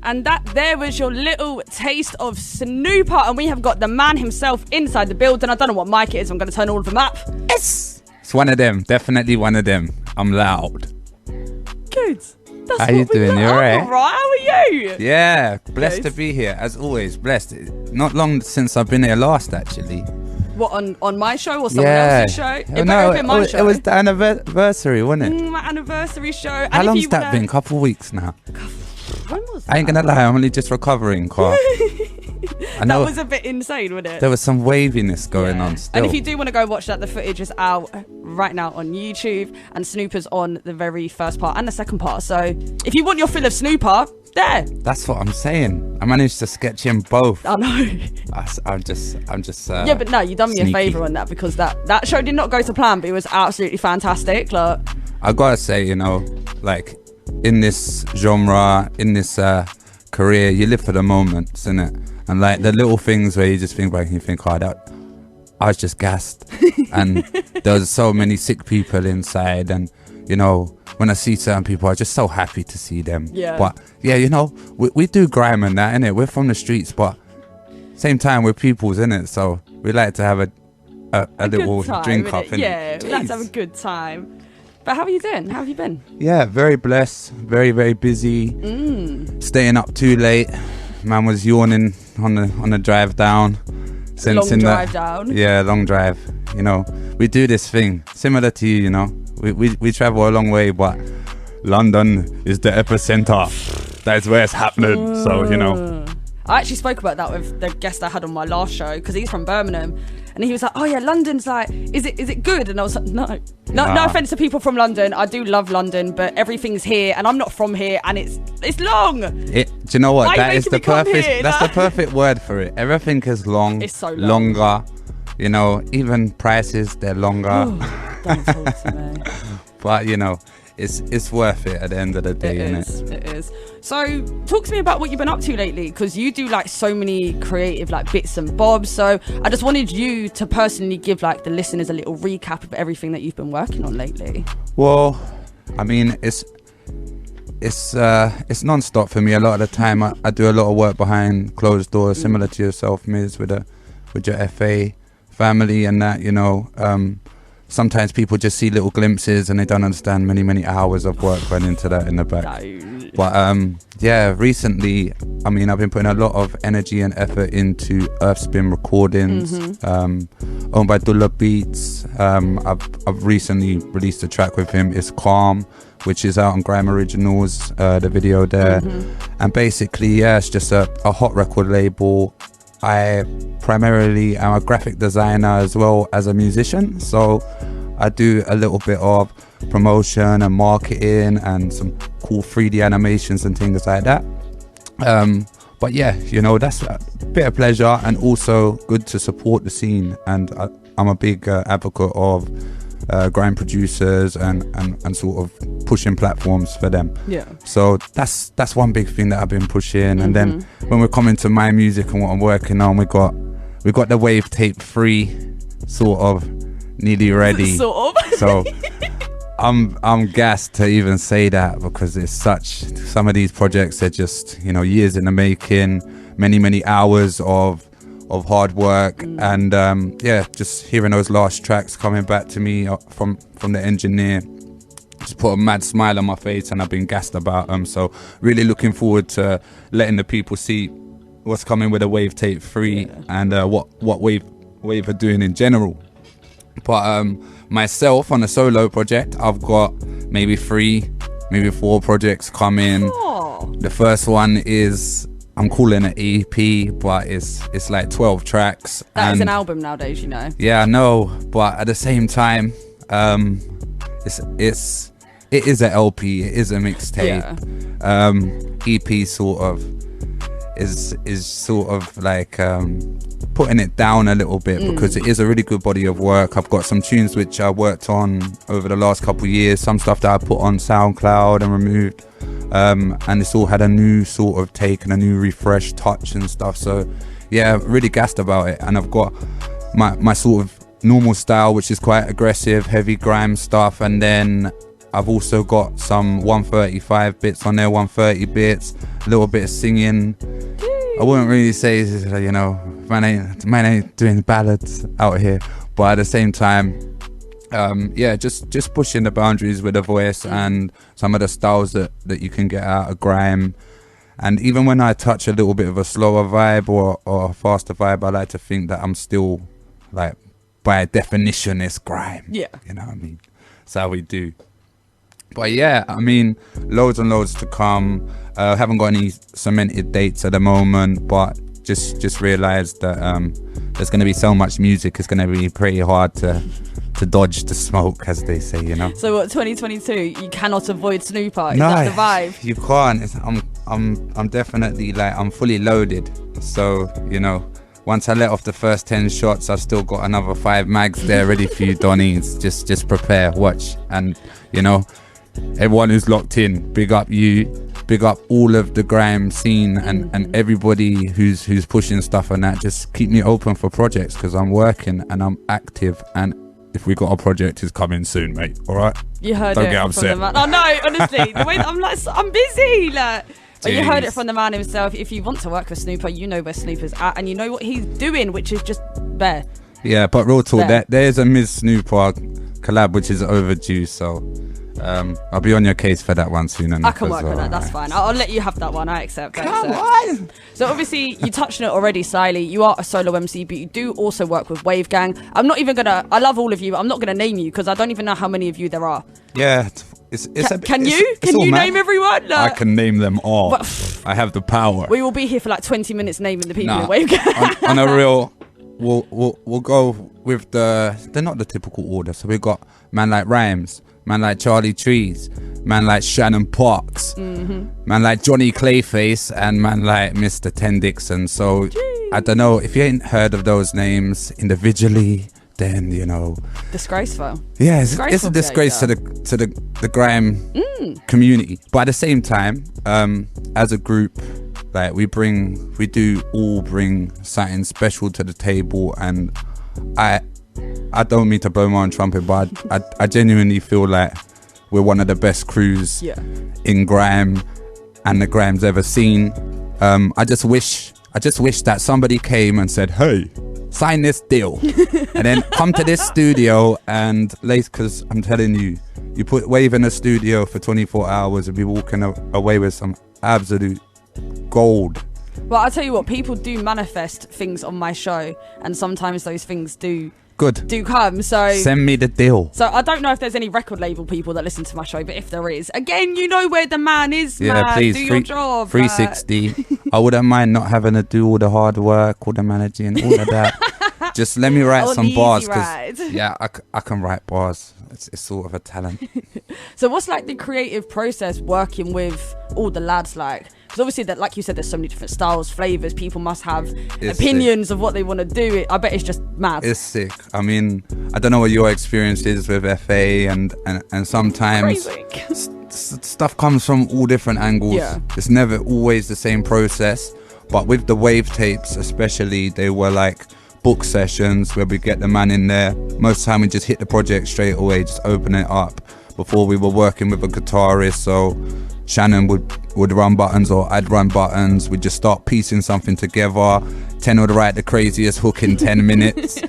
And that there was your little taste of Snoopa. And we have got the man himself inside the building. I don't know what mic it is. I'm going to turn all of them up. Yes! It's one of them. Definitely one of them. I'm loud. Good. That's how you doing? You alright? How are you? Yeah, blessed to be here. As always, blessed. Not long since I've been here last, actually. What, on my show or someone else's show? It was the anniversary, wasn't it? My anniversary show. How long's that been? Couple of weeks now. When was that? I ain't gonna lie, I'm only just recovering, Carl. That was a bit insane, wasn't it? There was some waviness going on still. And if you do want to go watch that, the footage is out right now on YouTube, and Snoopa's on the very first part and the second part. So if you want your fill of Snoopa, there. That's what I'm saying. I managed to sketch in both. I know. I'm just. Yeah, but no, you done me a favour on that, because that show did not go to plan, but it was absolutely fantastic. Like, I gotta say, you know, like in this genre, in this career, you live for the moments, innit? And like the little things where you just think back and you think, oh, that I was just gassed, and there was so many sick people inside, and you know, when I see certain people, I'm just so happy to see them. Yeah. But yeah, you know, we do grime and that, innit? We're from the streets, but same time we're peoples, innit? So we like to have a little time, drink up, innit? Yeah, we like to have a good time. But how are you doing? How have you been? Yeah, very blessed, very, very busy. Staying up too late. Man was yawning on the drive down. Long drive down. Yeah, long drive. You know, we do this thing similar to you. You know, we travel a long way, but London is the epicenter. That's where it's happening. So you know, I actually spoke about that with the guest I had on my last show, because he's from Birmingham, and he was like, "Oh yeah, London's like, is it good?" And I was like, No offense to people from London. I do love London, but everyth's here, and I'm not from here, and it's long. Do you know what? That is the perfect. Here, that's the perfect word for it. Everything is long. It's so long. Longer. You know, even prices, they're longer. Don't talk to me. But you know, it's worth it at the end of the day, isn't it? It is. So talk to me about what you've been up to lately, because you do like so many creative like bits and bobs. So I just wanted you to personally give like the listeners a little recap of everything that you've been working on lately. Well, I mean, it's non-stop for me. A lot of the time I do a lot of work behind closed doors, similar to yourself, Miz, with your FA family and that, you know. Sometimes people just see little glimpses and they don't understand many hours of work went into that in the back. No. But yeah, recently, I mean, I've been putting a lot of energy and effort into Earthspin Recordings, owned by Dullah Beats. I've recently released a track with him, It's Calm, which is out on Grime Originals, the video there. And basically, yeah, it's just a hot record label. I primarily am a graphic designer as well as a musician, so I do a little bit of promotion and marketing and some cool 3D animations and things like that. But yeah, you know, that's a bit of pleasure and also good to support the scene, and I'm a big advocate of grime producers and sort of pushing platforms for them. Yeah. So that's one big thing that I've been pushing. And then when we're coming to my music and what I'm working on, we got the Wave Tape 3 sort of nearly ready. Sort of. So I'm gassed to even say that, because it's some of these projects are just, you know, years in the making, many hours of hard work, and yeah, just hearing those last tracks coming back to me from the engineer just put a mad smile on my face, and I've been gassed about them. So really looking forward to letting the people see what's coming with the Wave Tape 3 and what Wave are doing in general. But myself on a solo project, I've got maybe 3, maybe 4 projects coming. Oh. The first one is, I'm calling it EP, but it's like 12 tracks. That is an album nowadays, you know. Yeah, I know, but at the same time, it is an LP, it is a mixtape. Yeah. EP sort of is sort of like putting it down a little bit, because it is a really good body of work. I've got some tunes which I worked on over the last couple of years, some stuff that I put on SoundCloud and removed, and it's all had a new sort of take and a new refresh touch and stuff. So yeah, really gassed about it. And I've got my sort of normal style, which is quite aggressive, heavy grime stuff, and then I've also got some 135 bits on there, 130 bits, a little bit of singing. I wouldn't really say, you know, man ain't doing ballads out here, but at the same time, just pushing the boundaries with the voice and some of the styles that you can get out of grime. And even when I touch a little bit of a slower vibe or a faster vibe, I like to think that I'm still, like, by definition, it's grime. Yeah. You know what I mean? That's how we do. But yeah, I mean, loads and loads to come. Haven't got any cemented dates at the moment, but just realised that there's going to be so much music, it's going to be pretty hard to dodge the smoke, as they say, you know. So what, 2022, you cannot avoid Snoopa? Is that the vibe? You can't. I'm definitely, like, I'm fully loaded. So, you know, once I let off the first 10 shots, I've still got another 5 mags there ready for you, Donnies. Just prepare, watch. And, you know, everyone who's locked in, big up you, big up all of the grime scene and everybody who's pushing stuff and that. Just keep me open for projects, because I'm working and I'm active, and if we got a project, is coming soon, mate. All right? You heard Don't it get from upset. the man. Oh no, honestly, the way I'm busy, like. But you heard it from the man himself. If you want to work with Snoopa, you know where Snoopa's at, and you know what he's doing, which is just bare. Yeah, but real talk, there's a Ms. Snoopa collab which is overdue, so I'll be on your case for that one soon enough. I can work on that, that's fine. I'll let you have that one, I accept. Come on! So obviously, you touched on it already slyly. You are a solo MC, but you do also work with Wave Gang. I'm not even gonna, I love all of you, but I'm not gonna name you, because I don't even know how many of you there are. Yeah, Can you name everyone? No. I can name them all. I have the power. We will be here for like 20 minutes naming the people in Wave Gang. on a real, we'll go with they're not the typical order. So we've got man like Rhymes, man like Charlie Trees, man like Shannon Parks, man like Johnny Clayface, and man like Mr. Ten Dixon. So I don't know if you ain't heard of those names individually, then, you know, disgraceful. Yeah, it's a disgrace to the grime community. But at the same time, as a group, like we do all bring something special to the table, and I don't mean to blow my own trumpet, but I genuinely feel like we're one of the best crews in grime and the grime's ever seen. I just wish that somebody came and said, "Hey, sign this deal," and then come to this studio and because I'm telling you, you put Wave in a studio for 24 hours and be walking away with some absolute gold. Well, I'll tell you what, people do manifest things on my show, and sometimes those things do come. So send me the deal. So I don't know if there's any record label people that listen to my show, but if there is, again, you know where the man is. Yeah, man. please, do your job. 360. I wouldn't mind not having to do all the hard work, all the managing, all of that. Just let me write some bars, because I can write bars. It's sort of a talent. So what's like the creative process working with all the lads, like? Because obviously, that, like you said, there's so many different styles, flavors. People must have opinions of what they want to do. I bet it's just mad. It's sick. I mean, I don't know what your experience is with FA, and sometimes stuff comes from all different angles. Yeah. It's never always the same process. But with the Wave tapes, especially, they were like book sessions where we get the man in there. Most of the time, we just hit the project straight away, just open it up. Before, we were working with a guitarist, so Shannon would run buttons or I'd run buttons. We'd just start piecing something together. 10 would write the craziest hook in 10 minutes,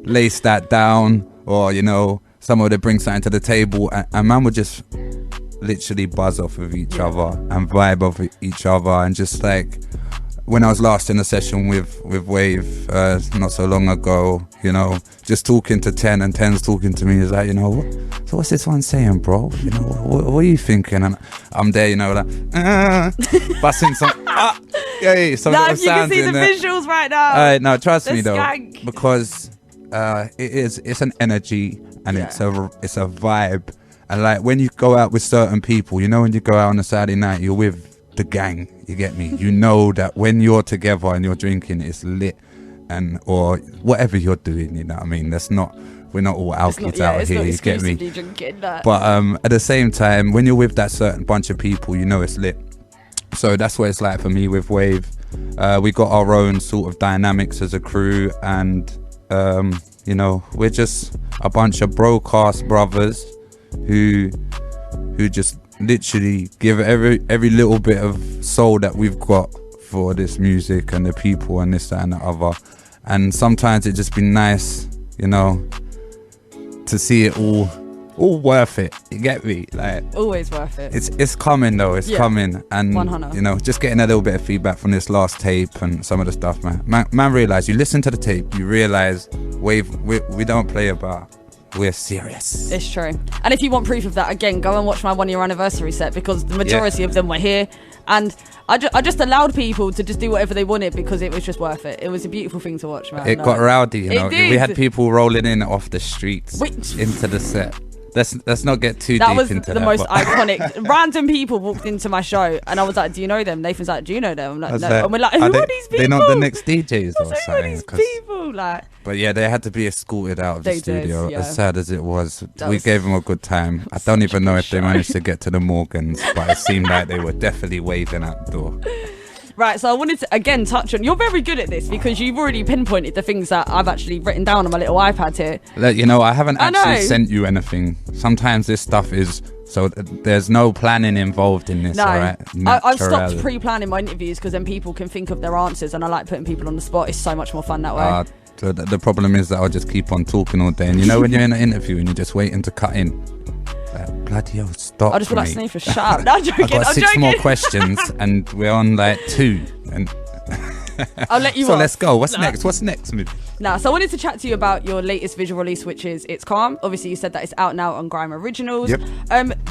lace that down, or, you know, someone would bring something to the table, and man would just literally buzz off of each other and vibe off of each other. And just like when I was last in a session with Wave not so long ago, you know, just talking to 10 and 10's talking to me, is like, you know, so what's this one saying, bro? You know, what are you thinking? And I'm there, you know, like busting some some now little if you can sounds see the there. visuals right now. No, trust me though, skank. because it's an energy, and it's a vibe. And like when you go out with certain people, you know, when you go out on a Saturday night, you're with the gang, you get me? You know that when you're together and you're drinking, it's lit, and or whatever you're doing, you know what I mean? We're not all alkies out here, you get me? Drinking, no. But at the same time, when you're with that certain bunch of people, you know it's lit. So that's what it's like for me with Wave. We got our own sort of dynamics as a crew, and you know, we're just a bunch of broadcast brothers who who just literally give every little bit of soul that we've got for this music and the people and this, that and the other. And sometimes it just be nice, you know, to see it all worth it. You get me? Like, always worth it. It's coming though. It's coming, and 100. you know, just getting a little bit of feedback from this last tape and some of the stuff, man. Realize you listen to the tape, you realize we don't play about. We're serious. It's true. And if you want proof of that, again, go and watch my 1 year anniversary set, because the majority of them were here, and I just allowed people to just do whatever they wanted because it was just worth it. It was a beautiful thing to watch, man. It got rowdy, you know. It did. We had people rolling in off the streets into the set. Let's not get too deep into that. That was the most iconic. Random people walked into my show and I was like, do you know them? Nathan's like, do you know them? I'm like, no. And we're like, who are these people? They're not the next DJs or something. Who are these people? Like, but yeah, they had to be escorted out of the studio. Did, yeah. As sad as it was, we gave them a good time. I don't even know if they managed to get to the Morgans, but it seemed like they were definitely waving out the door. Right, so I wanted to again touch on, you're very good at this because you've already pinpointed the things that I've actually written down on my little iPad here. You know, I haven't actually sent you anything. Sometimes this stuff is, so there's no planning involved in this, no. all right? I've stopped pre-planning my interviews because then people can think of their answers, and I like putting people on the spot. It's so much more fun that way. So the problem is that I'll just keep on talking all day, and you know when you're in an interview and you're just waiting to cut in, bloody hell, stop. I'll just be like, Snoopa, shut up. No, I'm joking. I've got six more questions and we're on like 2. And I'll let you So off. let's go. What's next? What's next, movie? So I wanted to chat to you about your latest visual release, which is It's Calm. Obviously, you said that it's out now on Grime Originals. Yep.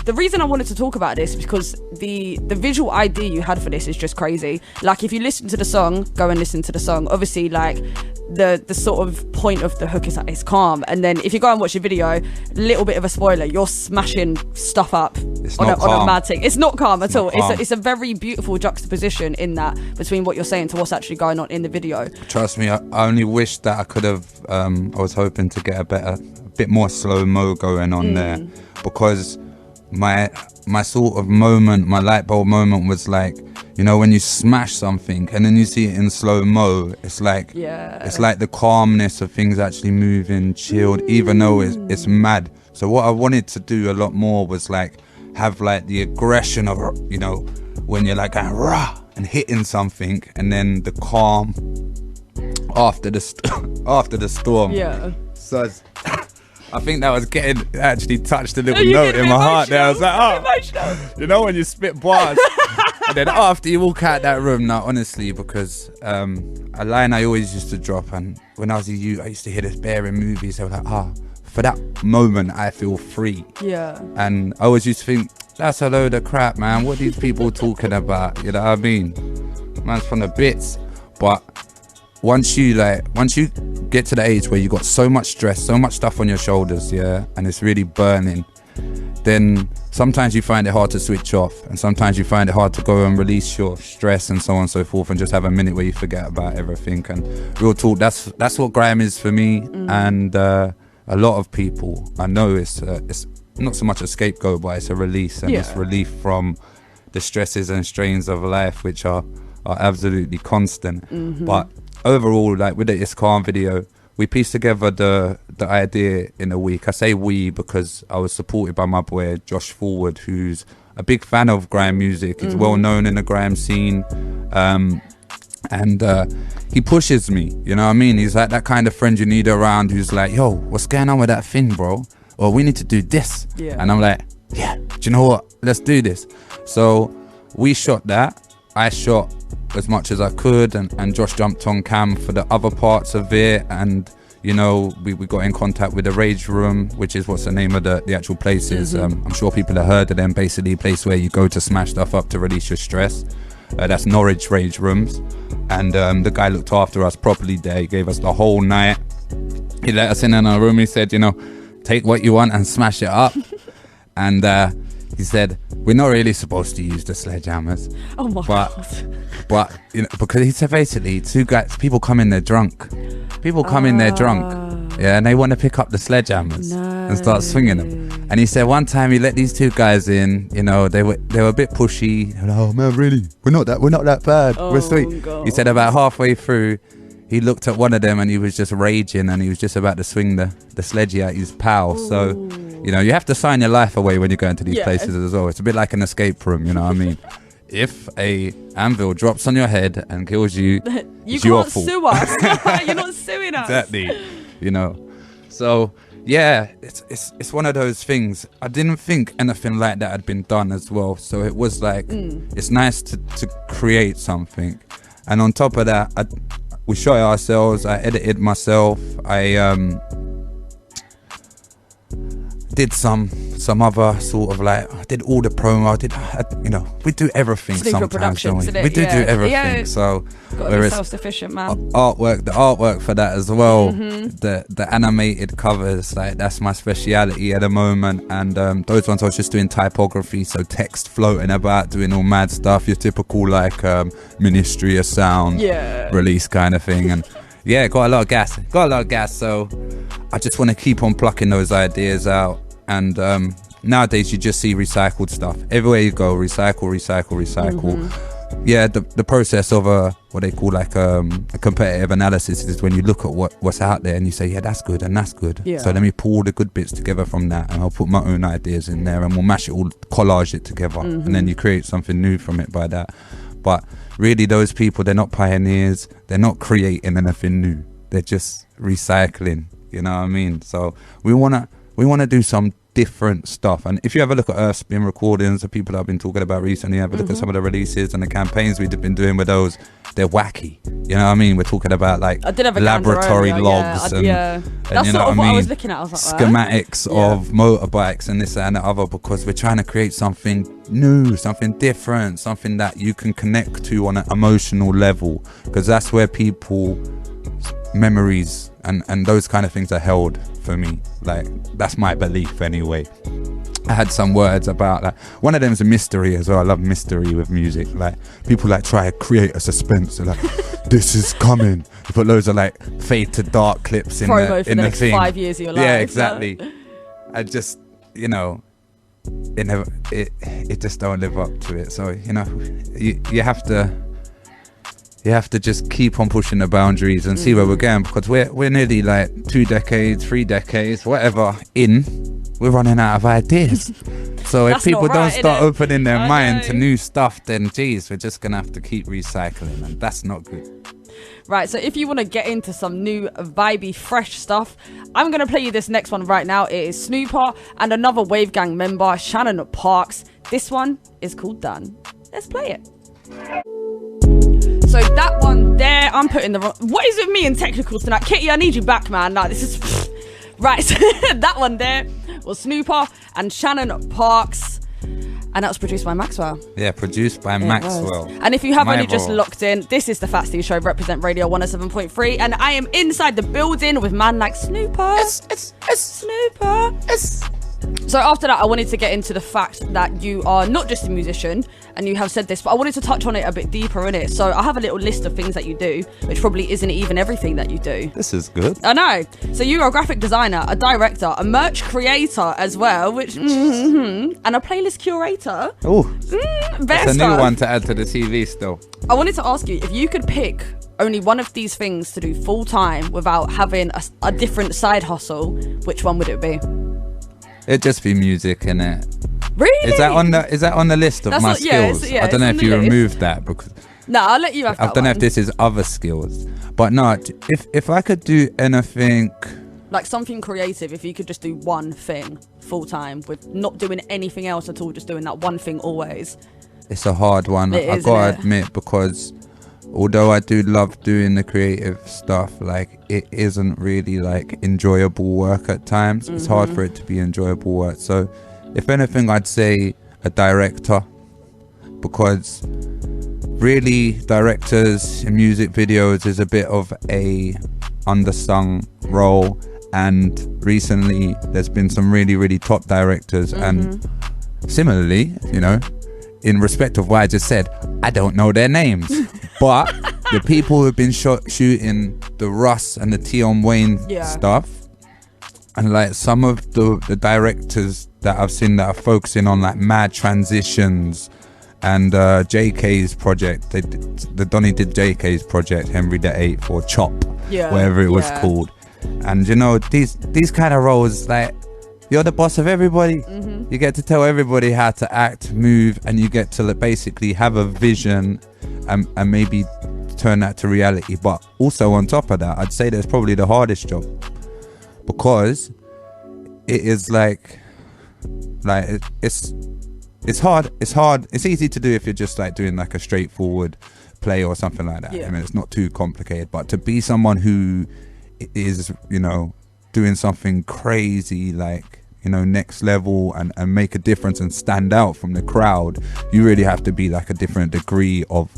The reason I wanted to talk about this is because the visual idea you had for this is just crazy. Like, if you listen to the song, go and listen to the song. Obviously, like, the sort of point of the hook is that it's calm, and then if you go and watch the video, little bit of a spoiler, you're smashing stuff up on a mad thing. It's not calm at all. It's a very beautiful juxtaposition in that between what you're saying to what's actually going on in the video. Trust me, I only wish that I could have I was hoping to get a bit more slow-mo going on there, because my sort of moment, my light bulb moment was like, you know, when you smash something and then you see it in slow-mo, it's like the calmness of things actually moving, chilled, even though it's mad. So what I wanted to do a lot more was like have like the aggression of, you know, when you're like going rah and hitting something, and then the calm after the storm. Yeah. So I think that was actually touched a little note in my heart there. I was like, you know when you spit bars and then after you walk out that room. Now honestly, because a line I always used to drop, and when I was a youth I used to hear this bear in movies, I was like, for that moment I feel free. Yeah. And I always used to think, that's a load of crap, man, what are these people talking about, you know what I mean? Man's from the bits. But once you get to the age where you got so much stress, so much stuff on your shoulders, yeah, and it's really burning, then sometimes you find it hard to switch off, and sometimes you find it hard to go and release your stress and so on and so forth, and just have a minute where you forget about everything. And real talk, that's what grime is for me. And a lot of people, I know it's not so much a scapegoat, but it's a release, and it's relief from the stresses and strains of life, which are absolutely constant. But overall, like with the It's Calm video, we pieced together the idea in a week. I say we because I was supported by my boy Josh Forward, who's a big fan of grime music. He's well known in the grime scene, and he pushes me, you know what I mean? He's like that kind of friend you need around, who's like, yo, what's going on with that thing, bro? Or we need to do this. And I'm like, yeah, do you know what, let's do this. So we shot that. I shot as much as I could, and Josh jumped on cam for the other parts of it. And you know, we got in contact with the Rage Room, which is what's the name of the actual place is. I'm sure people have heard of them. Basically a place where you go to smash stuff up to release your stress. That's Norwich Rage Rooms. And the guy looked after us properly there. He gave us the whole night. He let us in our room. He said, you know, take what you want and smash it up. And he said, we're not really supposed to use the sledgehammers. Oh my God. But you know, because he said basically people come in there drunk. Yeah, and they want to pick up the sledgehammers and start swinging them. And he said one time he let these 2 guys in, you know, they were a bit pushy. Like, oh man, really? We're not that bad. We're sweet. God. He said about halfway through, he looked at one of them and he was just raging, and he was just about to swing the sledgy at his pal. So You know, you have to sign your life away when you go into these places as well. It's a bit like an escape room, you know what I mean? If a anvil drops on your head and kills you, you can't sue us. You're not suing us. Exactly. You know. So yeah, it's one of those things. I didn't think anything like that had been done as well. So it was like it's nice to create something. And on top of that, we shot it ourselves. I edited myself. I did some other sort of like, I did all the promo. You know, we do everything sometimes, don't we? We do everything. Yeah. So gotta be self-sufficient, man. The artwork for that as well. The animated covers, like that's my speciality at the moment. And those ones I was just doing typography, so text floating about, doing all mad stuff. Your typical like Ministry of Sound release kind of thing. And yeah, got a lot of gas. So I just want to keep on plucking those ideas out. And nowadays you just see recycled stuff everywhere you go. Recycle. Yeah, the process of what they call like a competitive analysis is when you look at what's out there and you say, yeah, that's good and that's good. Yeah. So let me pull the good bits together from that, and I'll put my own ideas in there, and we'll mash it all, collage it together, and then you create something new from it by that. But really, those people, they're not pioneers. They're not creating anything new. They're just recycling. You know what I mean? So we wanna do some different stuff. And if you have a look at Earthspin recordings, the people that I've been talking about recently, have a look at some of the releases and the campaigns we've been doing with those, they're wacky. You know what I mean? We're talking about like laboratory logs and that's you know sort of what I was looking at. I was like, schematics of motorbikes and this and the other, because we're trying to create something new, something different, something that you can connect to on an emotional level, because that's where people memories and those kind of things are held for me. Like, that's my belief anyway. I had some words about that. One of them is a mystery as well. I love mystery with music. Like, people like try to create a suspense. They're like, this is coming. You put loads of like fade to dark clips in the next thing. 5 years of your life. Yeah, exactly. I just, you know, it just don't live up to it. So, you know, you have to just keep on pushing the boundaries and see where we're going, because we're nearly like 2 decades, 3 decades, whatever we're running out of ideas. So if people don't start opening their mind to new stuff, then geez, we're just gonna have to keep recycling, and that's not good. Right, so if you want to get into some new vibey fresh stuff, I'm gonna play you this next one right now. It is Snoopa and another Wave Gang member, Shannon Parks. This one is called Done. Let's play it. So that one there, I'm putting the wrong... What is with me and technicals tonight? Kitty, I need you back, man. Like, this is... Right, so that one there was Snoopa and Shannon Parks. And that was produced by Maxwell. Yeah, produced by Maxwell. And if you have only just locked in, this is the Fat Steve Show, Reprezent Radio 107.3. And I am inside the building with man like Snoopa. Snoopa. So after that, I wanted to get into the fact that you are not just a musician, and you have said this, but I wanted to touch on it a bit deeper in it. So I have a little list of things that you do, which probably isn't even everything that you do. This is good. I know. So you're a graphic designer, a director, a merch creator as well, which and a playlist curator. Oh, that's a new one to add to the CV still. I wanted to ask you, if you could pick only one of these things to do full time without having a different side hustle, which one would it be? It'd just be music, innit? Really? Is that on the list of my skills? I don't know if you removed that, because no, I'll let you have that. I don't know if this is other skills, but no. If I could do anything, like something creative, if you could just do one thing full time with not doing anything else at all, just doing that one thing always. It's a hard one. I gotta admit, because although I do love doing the creative stuff, like it isn't really like enjoyable work at times. It's hard for it to be enjoyable work. So if anything, I'd say a director, because really directors in music videos is a bit of a undersung role, and recently there's been some really, really top directors, and similarly, you know, in respect of what I just said, I don't know their names, but the people who've been shooting the Russ and the Tion Wayne stuff, and like some of the directors that I've seen that are focusing on like mad transitions, and JK's project, the Donny did JK's project, Henry VIII or Chop, whatever it was called. And you know, these kind of roles, like, You're the boss of everybody. You get to tell everybody how to act, move, and you get to basically have a vision and maybe turn that to reality. But also on top of that, I'd say that's probably the hardest job, because it is it's hard. It's easy to do if you're just like doing like a straightforward play or something like that. I mean, it's not too complicated. But to be someone who is, doing something crazy, like, next level, and make a difference and stand out from the crowd, you really have to be like a different degree of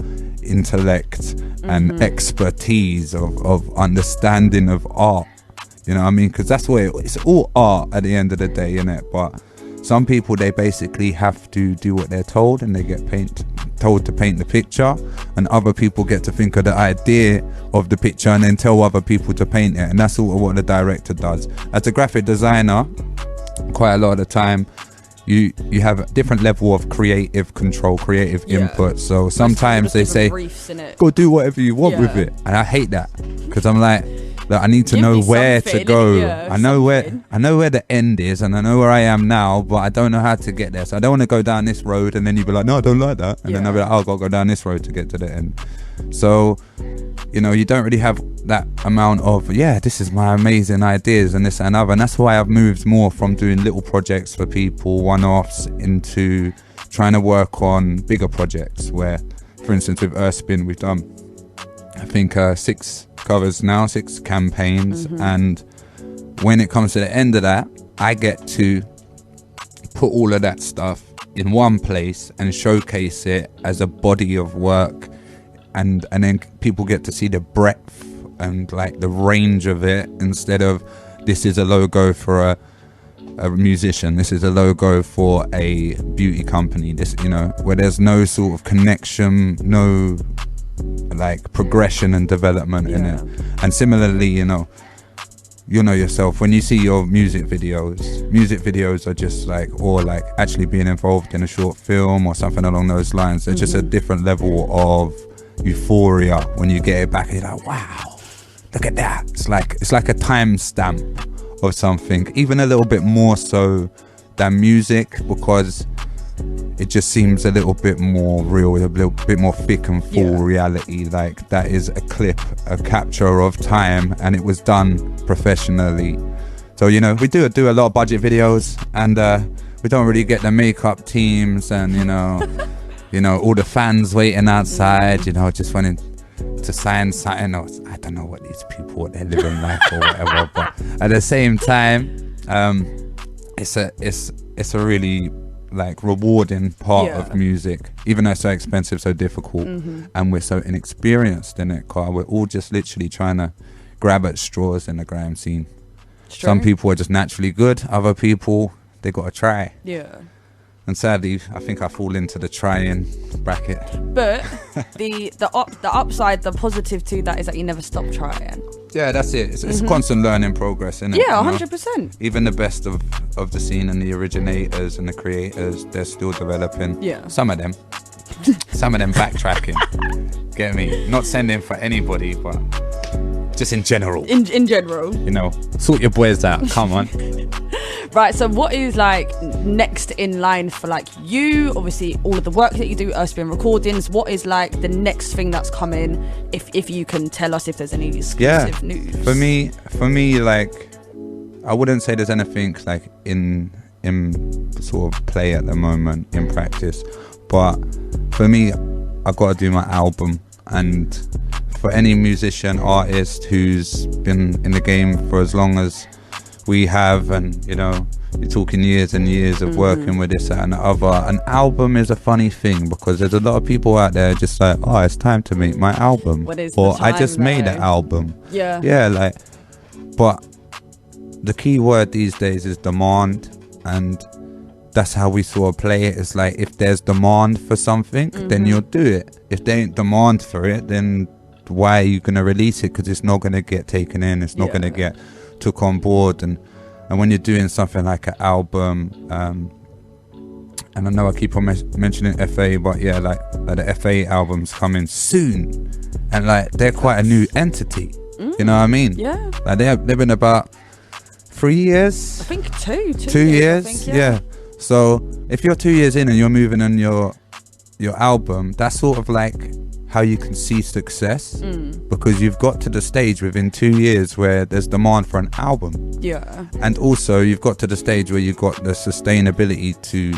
intellect and expertise of understanding of art. You know what I mean? Because that's what it's all art at the end of the day, innit? But some people, they basically have to do what they're told, and they get told to paint the picture, and other people get to think of the idea of the picture and then tell other people to paint it. And that's sort of what the director does. As a graphic designer, quite a lot of the time, you have a different level of creative control, creative input. So sometimes they say, go do whatever you want with it. And I hate that, because I'm like, look, I need to know where to go. I know where the end is, and I know where I am now, but I don't know how to get there. So I don't want to go down this road, and then you'd be like, no, I don't like that. And then I'll be like, oh, I've got to go down this road to get to the end. So, you don't really have that amount of, this is my amazing ideas and this and other. And that's why I've moved more from doing little projects for people, one-offs, into trying to work on bigger projects where, for instance, with Earthspin, we've done, I think, 6 covers now, 6 campaigns. And when it comes to the end of that, I get to put all of that stuff in one place and showcase it as a body of work, and then people get to see the breadth and like the range of it, instead of this is a logo for a musician, this is a logo for a beauty company, this, where there's no sort of connection, no like progression and development in it. And similarly, you know yourself, when you see your music videos are just like, or like actually being involved in a short film or something along those lines, there's just a different level of euphoria when you get it back, and you're like, wow, look at that. It's like a time stamp of something, even a little bit more so than music, because it just seems a little bit more real, a little bit more thick and full reality. Like, that is a clip, a capture of time, and it was done professionally. So, we do a lot of budget videos, and we don't really get the makeup teams and, all the fans waiting outside, just wanting to sign something. I don't know what these people, what they're living like or whatever. But at the same time, it's a really like rewarding part of music, even though it's so expensive, so difficult, and we're so inexperienced in it, because we're all just literally trying to grab at straws in the grime scene. Some people are just naturally good, other people, they got to try. And sadly, I think I fall into the trying bracket. But the upside, the positive to that is that you never stop trying. Yeah, that's it. It's a constant learning progress, isn't it? Yeah, 100%. Even the best of the scene and the originators and the creators, they're still developing. Yeah. Some of them backtracking. Get me? Not sending for anybody, but just in general. In general. Sort your boys out. Come on. Right, so what is like next in line for like you? Obviously, all of the work that you do, Earthspin recordings. What is like the next thing that's coming? If you can tell us if there's any exclusive news. For me, like, I wouldn't say there's anything like in sort of play at the moment, in practice. But for me, I've got to do my album, and for any musician, artist who's been in the game for as long as we have, and you're talking years and years of working with this, that and the other. An album is a funny thing, because there's a lot of people out there just like, oh, it's time to make my album, or I just made an album. But the key word these days is demand, and that's how we sort of play it. It's like, if there's demand for something, then you'll do it. If there ain't demand for it, then why are you going to release it? Because it's not going to get taken in, it's not going to get took on board. And when you're doing something like an album, and I know I keep on mentioning FA, but like the FA album's coming soon, and like they're quite a new entity. You know what I mean? Yeah. Like they've been about 3 years. I think two 2 years. I think, yeah. So if you're 2 years in and you're moving on your album, that's sort of like how you can see success, because you've got to the stage within 2 years where there's demand for an album. Yeah. And also you've got to the stage where you've got the sustainability to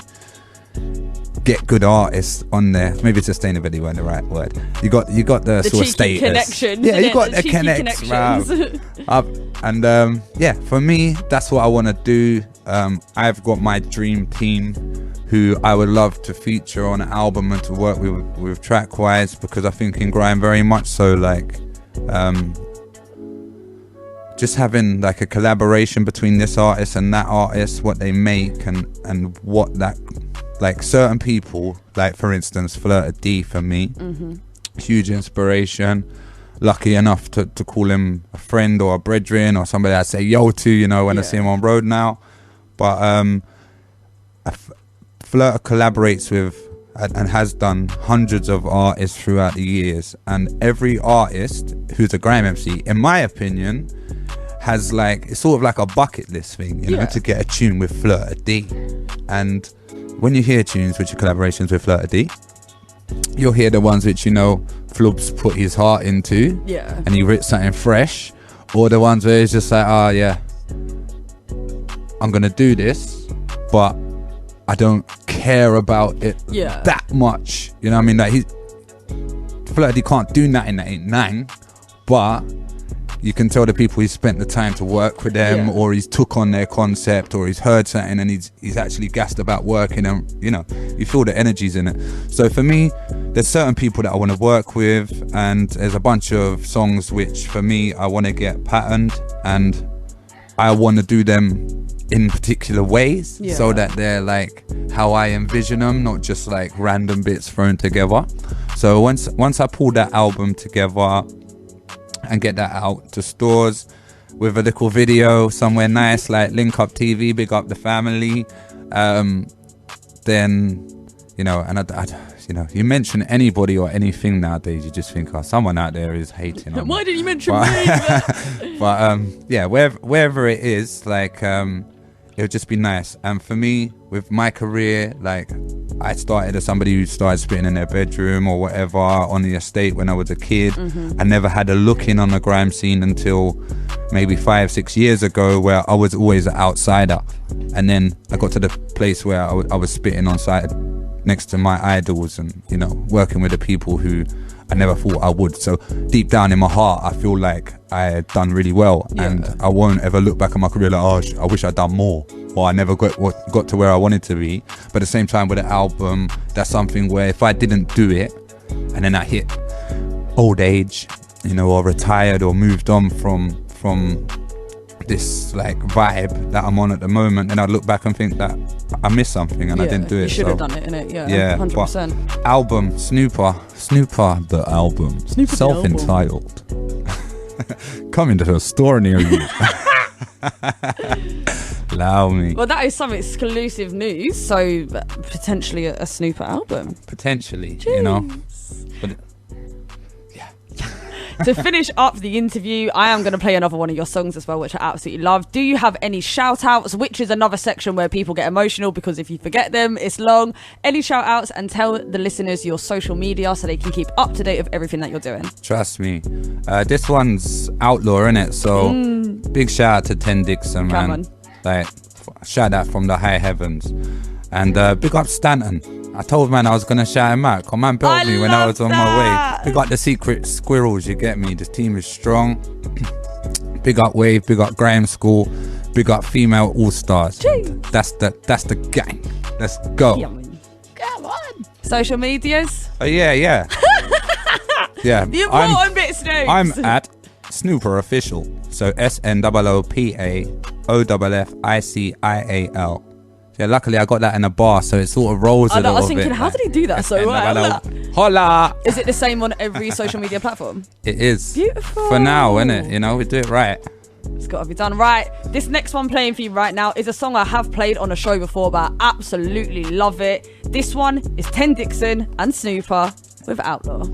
get good artists on there. Maybe sustainability wasn't the right word. You got the sort of status. Connections. Yeah, you got the connections. And yeah, for me, that's what I want to do. I've got my dream team who I would love to feature on an album and to work with track wise, because I think in grime very much so, like just having like a collaboration between this artist and that artist, what they make and what that, like certain people, like for instance Flirta D for me, huge inspiration. Lucky enough to call him a friend or a brethren or somebody I say yo to, you know, when I see him on road now. But Flirta collaborates with and has done hundreds of artists throughout the years, and every artist who's a grime MC, in my opinion, has like, it's sort of like a bucket list thing, you know, to get a tune with Flirta D. And when you hear tunes which are collaborations with Flirta D, you'll hear the ones which, you know, Flubs put his heart into, and he wrote something fresh, or the ones where it's just like, oh yeah, I'm gonna do this, but I don't care about it that much. You know what I mean? Like Flirta D can't do nothing that ain't nang, but you can tell the people he's spent the time to work with them, or he's took on their concept, or he's heard something and he's actually gassed about working, and you know, you feel the energies in it. So for me, there's certain people that I want to work with, and there's a bunch of songs which for me I want to get patterned, and I want to do them in particular ways, so that they're like how I envision them, not just like random bits thrown together. So once I pull that album together and get that out to stores with a little video somewhere nice like Link Up TV, big up the family, then, you know, and I you know, you mention anybody or anything nowadays, you just think, oh, someone out there is hating on Why me. did you mention me? But yeah, wherever it is, like it would just be nice. And for me, with my career, like I started as somebody who started spitting in their bedroom or whatever on the estate when I was a kid. I never had a look in on the grime scene until maybe 5-6 years ago, where I was always an outsider. And then I got to the place where I was spitting on side next to my idols, and you know, working with the people who I never thought I would. So deep down in my heart, I feel like I had done really well, and I won't ever look back at my career like, oh, I wish I'd done more, or I never got to where I wanted to be. But at the same time, with an album, that's something where if I didn't do it and then I hit old age, you know, or retired or moved on from this like vibe that I'm on at the moment, and I'd look back and think that I missed something and I didn't do it. You should have done it, innit? Yeah, 100%. Album, Snoopa the album, Snoopa self-entitled, coming to a store near you. Allow me. Well, that is some exclusive news, so potentially a Snoopa album. Potentially, Jeez. you know. But To finish up the interview, I am going to play another one of your songs as well, which I absolutely love. Do you have any shout outs, which is another section where people get emotional because if you forget them, it's long. Any shout outs, and tell the listeners your social media so they can keep up to date with everything that you're doing. Trust me. This one's outlaw, innit? So big shout out to Ten Dixon, man. Like, shout out from the high heavens. And big up Stanton. I told man I was going to shout him out. Come man built me when I was on my way. Big up the secret squirrels, you get me. The team is strong. Big up Wave, big up Graham School, big up Female All-Stars. That's the gang. Let's go. Come on. Social medias? Oh yeah. Yeah. The important bits, Snoops. I'm at Snoopa Official. So SNOOPAOFFICIAL. Yeah, luckily I got that in a bar, so it sort of rolls a little bit. I was thinking, how did he do that so well? Holla! Is it the same on every social media platform? It is. Beautiful. For now, innit? You know, we do it right. It's got to be done right. This next one playing for you right now is a song I have played on a show before, but I absolutely love it. This one is Ten Dixon and Snoopa with Outlaw.